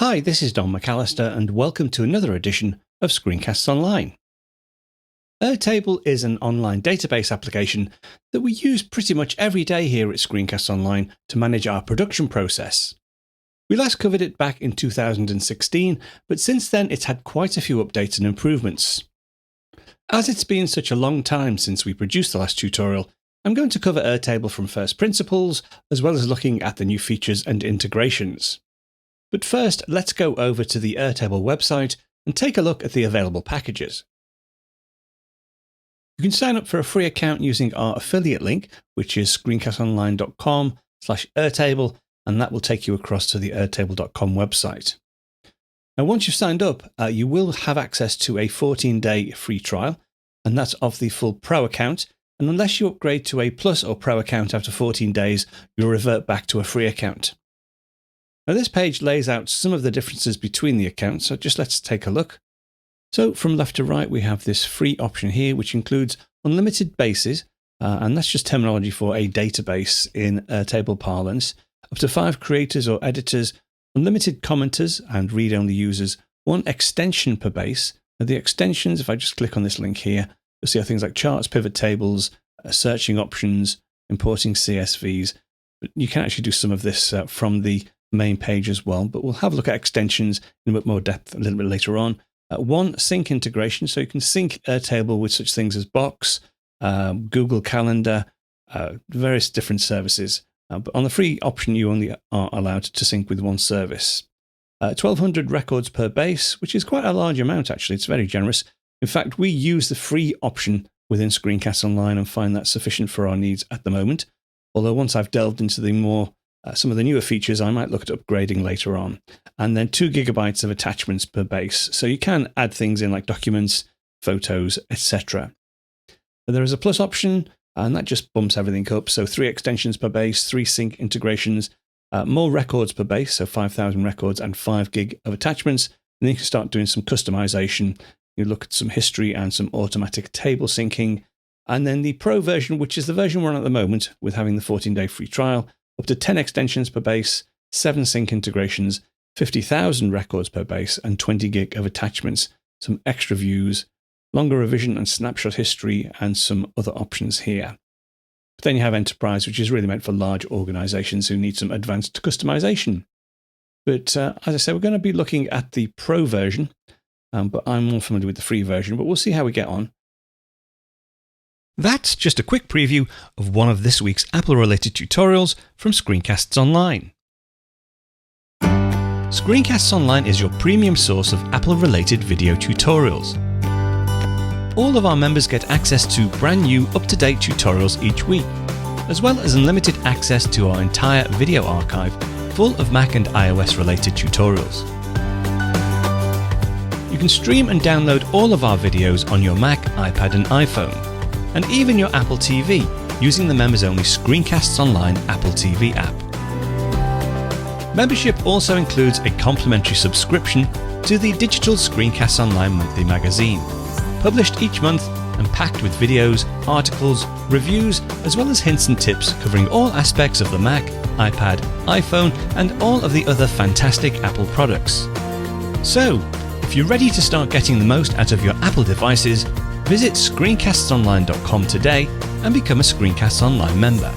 Hi, this is Don McAllister and welcome to another edition of Screencasts Online. Airtable is an online database application that we use pretty much every day here at Screencasts Online to manage our production process. We last covered it back in 2016, but since then it's had quite a few updates and improvements. As it's been such a long time since we produced the last tutorial, I'm going to cover Airtable from first principles, as well as looking at the new features and integrations. But first, let's go over to the Airtable website and take a look at the available packages. You can sign up for a free account using our affiliate link, which is screencastonline.com/Airtable, and that will take you across to the airtable.com website. Now, once you've signed up, you will have access to a 14-day free trial, and that's of the full Pro account. And unless you upgrade to a Plus or Pro account after 14 days, you'll revert back to a free account. Now, this page lays out some of the differences between the accounts, so just let's take a look. So from left to right, we have this free option here, which includes unlimited bases, and that's just terminology for a database in Airtable parlance, up to 5 creators or editors, unlimited commenters and read-only users, 1 extension per base. Now, the extensions, if I just click on this link here, you'll see things like charts, pivot tables, searching options, importing CSVs. But you can actually do some of this from the main page as well, but we'll have a look at extensions in a bit more depth a little bit later on. 1 sync integration, so you can sync Airtable with such things as Box, Google Calendar, various different services. But on the free option, you only are allowed to sync with 1 service. 1,200 records per base, which is quite a large amount actually. It's very generous. In fact, we use the free option within Screencasts Online and find that sufficient for our needs at the moment. Although once I've delved into the more some of the newer features, I might look at upgrading later on. And then 2 gigabytes of attachments per base. So you can add things in like documents, photos, etc. There is a Plus option, and that just bumps everything up. So 3 extensions per base, 3 sync integrations, more records per base, so 5,000 records and 5 gig of attachments. And then you can start doing some customization. You look at some history and some automatic table syncing. And then the Pro version, which is the version we're on at the moment with having the 14-day free trial, up to 10 extensions per base, 7 sync integrations, 50,000 records per base, and 20 gig of attachments, some extra views, longer revision and snapshot history, and some other options here. But then you have Enterprise, which is really meant for large organizations who need some advanced customization. But as I said, we're going to be looking at the Pro version, but I'm more familiar with the free version, but we'll see how we get on. That's just a quick preview of one of this week's Apple-related tutorials from Screencasts Online. Screencasts Online is your premium source of Apple-related video tutorials. All of our members get access to brand new, up-to-date tutorials each week, as well as unlimited access to our entire video archive full of Mac and iOS-related tutorials. You can stream and download all of our videos on your Mac, iPad and iPhone, and even your Apple TV using the members-only Screencasts Online Apple TV app. Membership also includes a complimentary subscription to the digital Screencasts Online monthly magazine, published each month and packed with videos, articles, reviews, as well as hints and tips covering all aspects of the Mac, iPad, iPhone, and all of the other fantastic Apple products. So, if you're ready to start getting the most out of your Apple devices, visit screencastsonline.com today and become a Screencasts Online member.